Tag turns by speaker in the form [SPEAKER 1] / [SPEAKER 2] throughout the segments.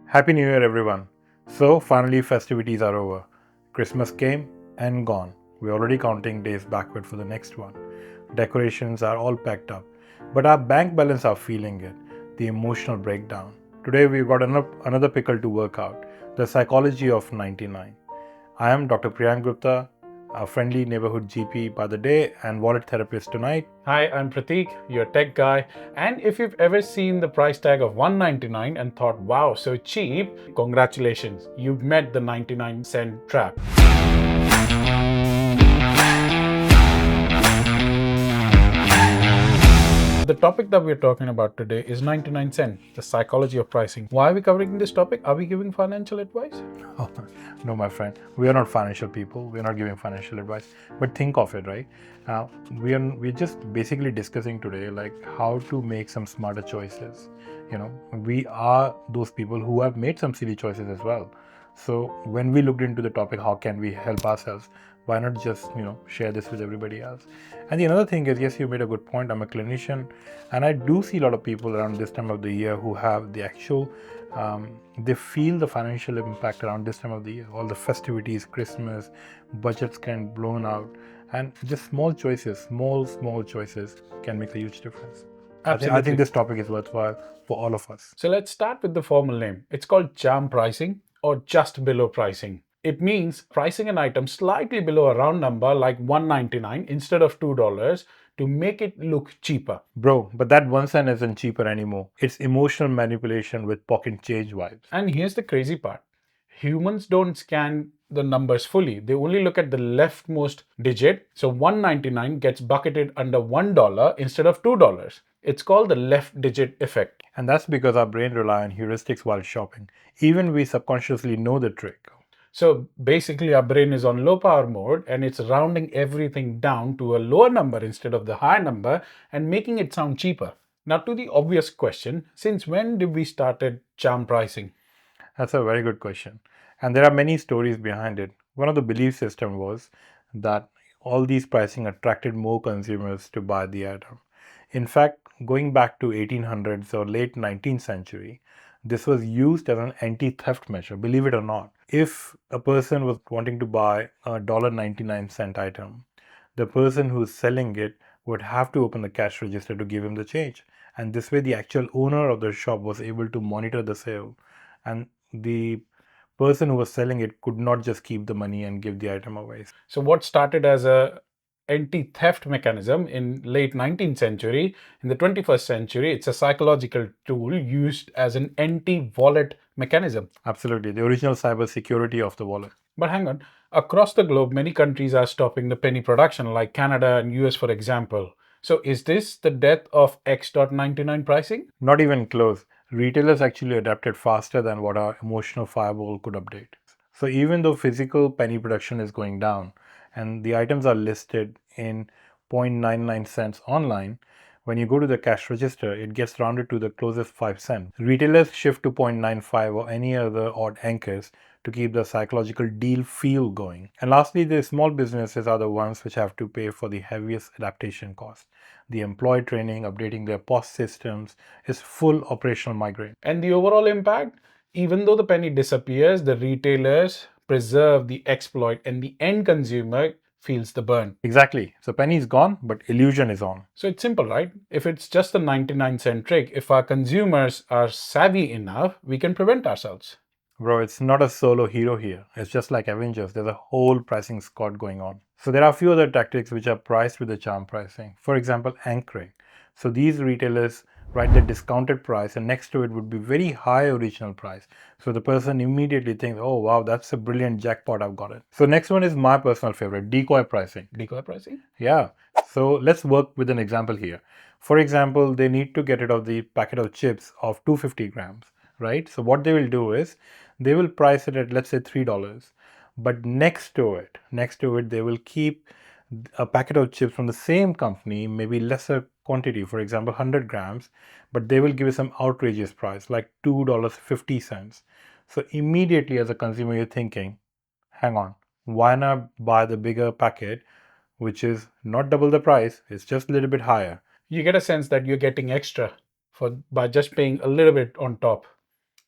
[SPEAKER 1] Happy New Year, everyone. So, finally, festivities are over. Christmas came and gone. We're already counting days backward for the next one. Decorations are all packed up, but our bank balance are feeling it, the emotional breakdown. Today, we've got another pickle to work out, the psychology of 99. I am Dr. Priyank Gupta, a friendly neighborhood GP by the day and wallet therapist tonight.
[SPEAKER 2] Hi, I'm Prateek, your tech guy. And if you've ever seen the price tag of $1.99 and thought, wow, so cheap, congratulations, you've met the 99-cent trap. The topic that we're talking about today is 99 cent, the psychology of pricing. Why are we covering this topic? Are we giving financial advice?
[SPEAKER 1] Oh, no, my friend, we are not financial people. We are not giving financial advice. But think of it, right? We're just basically discussing today like how to make some smarter choices. We are those people who have made some silly choices as well. So when we looked into the topic, how can we help ourselves? Why not just share this with everybody else? And the another thing is, yes, you made a good point. I'm a clinician, and I do see a lot of people around this time of the year who have the actual they feel the financial impact around this time of the year. All the festivities, Christmas, budgets can blown out, and just small choices can make a huge difference. I think this topic is worthwhile for all of us.
[SPEAKER 2] So let's start with the formal name. It's called jam pricing or just below pricing. It means pricing an item slightly below a round number like $1.99 instead of $2 to make it look cheaper.
[SPEAKER 1] Bro, but that 1 cent isn't cheaper anymore. It's emotional manipulation with pocket change vibes.
[SPEAKER 2] And here's the crazy part. Humans don't scan the numbers fully. They only look at the leftmost digit. So 199 gets bucketed under $1 instead of $2. It's called the left digit effect.
[SPEAKER 1] And that's because our brain rely on heuristics while shopping. Even we subconsciously know the trick.
[SPEAKER 2] So basically, our brain is on low power mode and it's rounding everything down to a lower number instead of the higher number and making it sound cheaper. Now, to the obvious question, since when did we started jam pricing?
[SPEAKER 1] That's a very good question. And there are many stories behind it. One of the belief system was that all these pricing attracted more consumers to buy the item. In fact, going back to 1800s or late 19th century, this was used as an anti-theft measure, believe it or not. If a person was wanting to buy a $1.99 item, the person who's selling it would have to open the cash register to give him the change. And this way, the actual owner of the shop was able to monitor the sale. And the person who was selling it could not just keep the money and give the item away.
[SPEAKER 2] So what started as a anti-theft mechanism in late 19th century, in the 21st century, it's a psychological tool used as an anti-wallet mechanism.
[SPEAKER 1] Absolutely, the original cyber security of the wallet.
[SPEAKER 2] But hang on, across the globe, many countries are stopping the penny production, like Canada and US, for example. So is this the death of X.99 pricing?
[SPEAKER 1] Not even close. Retailers actually adapted faster than what our emotional firewall could update. So even though physical penny production is going down and the items are listed in 0.99 cents online, when you go to the cash register, it gets rounded to the closest 5 cents. Retailers shift to 0.95 or any other odd anchors to keep the psychological deal feel going. And lastly, the small businesses are the ones which have to pay for the heaviest adaptation cost. The employee training, updating their POS systems is full operational migraine.
[SPEAKER 2] And the overall impact, even though the penny disappears, the retailers preserve the exploit and the end consumer feels the burn.
[SPEAKER 1] Exactly. So penny is gone, but illusion is on.
[SPEAKER 2] So it's simple, right? If it's just a 99-cent trick, if our consumers are savvy enough, we can prevent ourselves.
[SPEAKER 1] Bro, it's not a solo hero here. It's just like Avengers. There's a whole pricing squad going on. So there are a few other tactics which are priced with the charm pricing. For example, anchoring. So these retailers write the discounted price and next to it would be very high original price. So the person immediately thinks, oh wow, that's a brilliant jackpot, I've got it. So next one is my personal favorite, decoy pricing.
[SPEAKER 2] Decoy pricing?
[SPEAKER 1] Yeah. So let's work with an example here. For example, they need to get rid of the packet of chips of 250 grams, right? So what they will do is they will price it at, let's say, $3. But next to it, they will keep a packet of chips from the same company, maybe lesser quantity, for example, 100 grams, but they will give you some outrageous price like $2.50. So immediately as a consumer, you're thinking, hang on, why not buy the bigger packet, which is not double the price, it's just a little bit higher.
[SPEAKER 2] You get a sense that you're getting extra by just paying a little bit on top.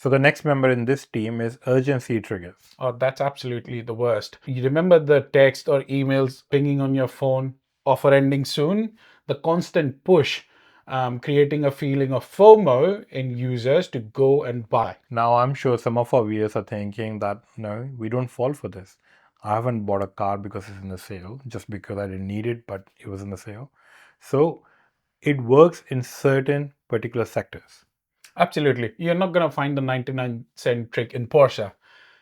[SPEAKER 1] So the next member in this team is urgency triggers.
[SPEAKER 2] Oh, that's absolutely the worst. You remember the text or emails pinging on your phone, offer ending soon? The constant push, creating a feeling of FOMO in users to go and buy.
[SPEAKER 1] Now I'm sure some of our viewers are thinking that no, we don't fall for this. I haven't bought a car because it's in the sale, just because I didn't need it, but it was in the sale. So it works in certain particular sectors.
[SPEAKER 2] Absolutely. You're not going to find the 99-cent trick in Porsche.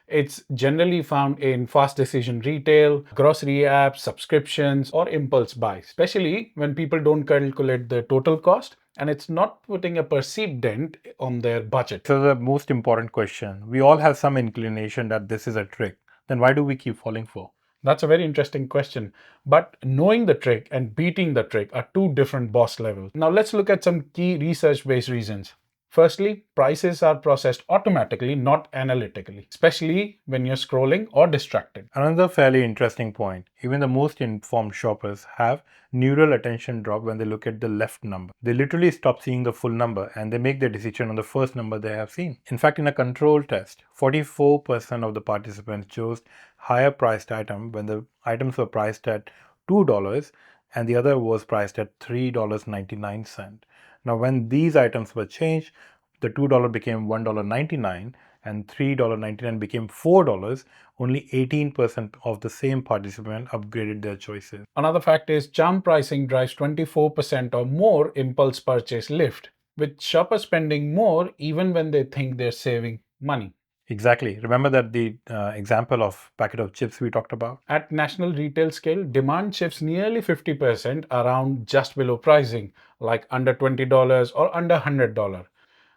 [SPEAKER 2] It's generally found in fast decision retail, grocery apps, subscriptions, or impulse buys, especially when people don't calculate the total cost and it's not putting a perceived dent on their budget.
[SPEAKER 1] So the most important question, we all have some inclination that this is a trick. Then why do we keep falling for?
[SPEAKER 2] That's a very interesting question. But knowing the trick and beating the trick are two different boss levels. Now let's look at some key research based reasons. Firstly, prices are processed automatically, not analytically, especially when you're scrolling or distracted.
[SPEAKER 1] Another fairly interesting point, even the most informed shoppers have neural attention drop when they look at the left number. They literally stop seeing the full number and they make their decision on the first number they have seen. In fact, in a control test, 44% of the participants chose higher priced item when the items were priced at $2 and the other was priced at $3.99. Now, when these items were changed, the $2 became $1.99 and $3.99 became $4. Only 18% of the same participant upgraded their choices.
[SPEAKER 2] Another fact is charm pricing drives 24% or more impulse purchase lift, with shoppers spending more even when they think they're saving money.
[SPEAKER 1] Exactly. Remember that the example of packet of chips we talked about?
[SPEAKER 2] At national retail scale, demand shifts nearly 50% around just below pricing, like under $20 or under $100.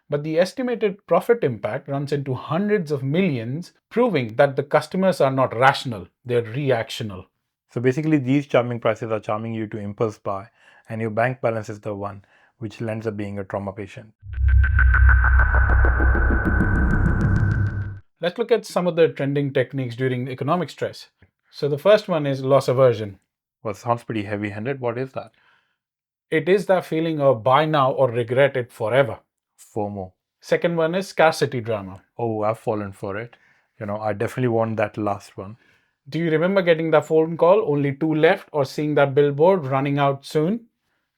[SPEAKER 2] But the estimated profit impact runs into hundreds of millions, proving that the customers are not rational, they're reactional.
[SPEAKER 1] So basically, these charming prices are charming you to impulse buy, and your bank balance is the one which ends up being a trauma patient.
[SPEAKER 2] Let's look at some of the trending techniques during economic stress. So, the first one is loss aversion.
[SPEAKER 1] Well, sounds pretty heavy handed. What is that?
[SPEAKER 2] It is that feeling of buy now or regret it forever.
[SPEAKER 1] FOMO.
[SPEAKER 2] Second one is scarcity drama.
[SPEAKER 1] Oh, I've fallen for it. I definitely want that last one.
[SPEAKER 2] Do you remember getting that phone call, only two left, or seeing that billboard running out soon?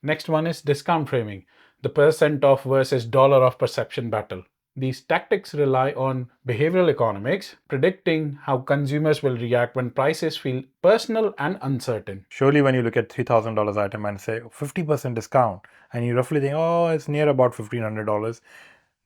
[SPEAKER 2] Next one is discount framing, the percent off versus dollar off perception battle. These tactics rely on behavioral economics, predicting how consumers will react when prices feel personal and uncertain.
[SPEAKER 1] Surely, when you look at $3,000 item and say 50% discount, and you roughly think, oh, it's near about $1,500.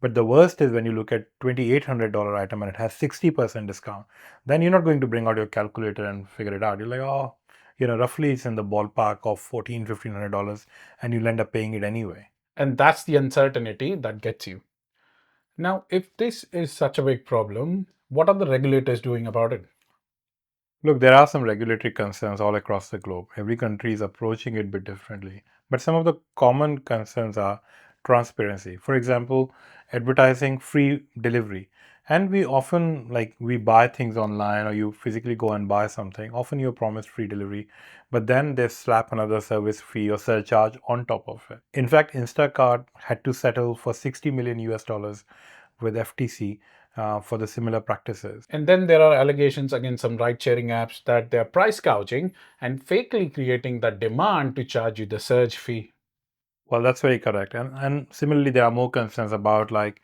[SPEAKER 1] But the worst is when you look at $2,800 item and it has 60% discount, then you're not going to bring out your calculator and figure it out. You're like, oh, roughly it's in the ballpark of $1,500, and you'll end up paying it anyway.
[SPEAKER 2] And that's the uncertainty that gets you. Now, if this is such a big problem, what are the regulators doing about it?
[SPEAKER 1] Look, there are some regulatory concerns all across the globe. Every country is approaching it a bit differently. But some of the common concerns are transparency. For example, advertising free delivery. And we often, like, we buy things online or you physically go and buy something. Often you're promised free delivery, but then they slap another service fee or surcharge on top of it. In fact, Instacart had to settle for 60 million US dollars with FTC for the similar practices.
[SPEAKER 2] And then there are allegations against some ride sharing apps that they're price gouging and fakely creating the demand to charge you the surge fee.
[SPEAKER 1] Well, that's very correct. And similarly, there are more concerns about like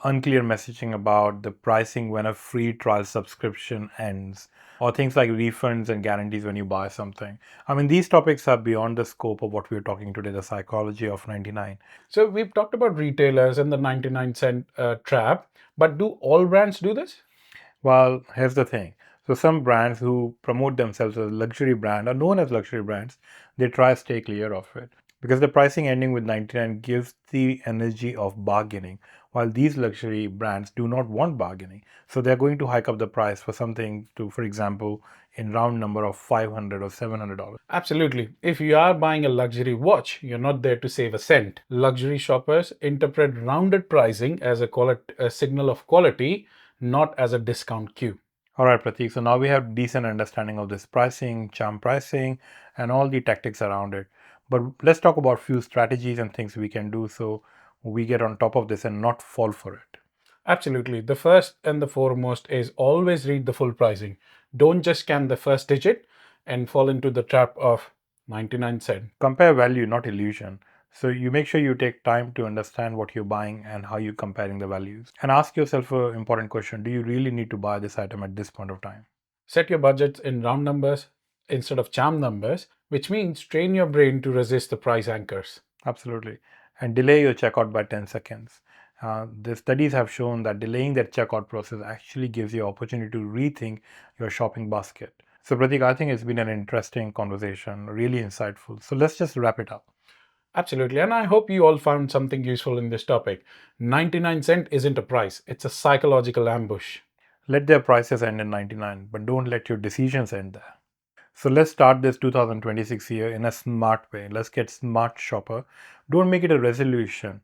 [SPEAKER 1] unclear messaging about the pricing when a free trial subscription ends, or things like refunds and guarantees when you buy something. I mean, these topics are beyond the scope of what we're talking today, the psychology of 99.
[SPEAKER 2] So we've talked about retailers and the 99-cent trap, but do all brands do this?
[SPEAKER 1] Well, here's the thing. So some brands who promote themselves as luxury brand or known as luxury brands, they try to stay clear of it. Because the pricing ending with 99 gives the energy of bargaining, while these luxury brands do not want bargaining. So they're going to hike up the price for something to, for example, in round number of $500 or $700.
[SPEAKER 2] Absolutely. If you are buying a luxury watch, you're not there to save a cent. Luxury shoppers interpret rounded pricing as a signal of quality, not as a discount cue.
[SPEAKER 1] All right, Prateek. So now we have decent understanding of this pricing, charm pricing, and all the tactics around it. But let's talk about few strategies and things we can do so we get on top of this and not fall for it.
[SPEAKER 2] Absolutely. The first and the foremost is always read the full pricing. Don't just scan the first digit and fall into the trap of 99 cent.
[SPEAKER 1] Compare value, not illusion. So you make sure you take time to understand what you're buying and how you're comparing the values. And ask yourself an important question: do you really need to buy this item at this point of time?
[SPEAKER 2] Set your budgets in round numbers instead of charm numbers, which means train your brain to resist the price anchors.
[SPEAKER 1] Absolutely. And delay your checkout by 10 seconds. The studies have shown that delaying that checkout process actually gives you opportunity to rethink your shopping basket. So Pratik, I think it's been an interesting conversation, really insightful. So let's just wrap it up.
[SPEAKER 2] Absolutely. And I hope you all found something useful in this topic. 99 cent isn't a price, it's a psychological ambush.
[SPEAKER 1] Let their prices end in 99, but don't let your decisions end there. So let's start this 2026 year in a smart way. Let's get smart shopper. Don't make it a resolution.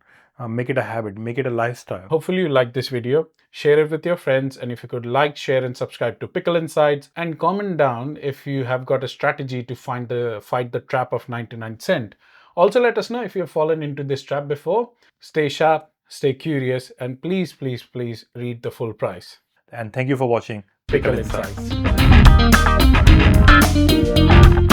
[SPEAKER 1] Make it a habit. Make it a lifestyle.
[SPEAKER 2] Hopefully you liked this video. Share it with your friends, and if you could like, share, and subscribe to Pickle Insights, and comment down if you have got a strategy to fight the trap of 99 cent. Also, let us know if you've fallen into this trap before. Stay sharp, stay curious, and please, please, please read the full price.
[SPEAKER 1] And thank you for watching
[SPEAKER 2] Pickle
[SPEAKER 1] Pickle
[SPEAKER 2] Insights.
[SPEAKER 1] Insights.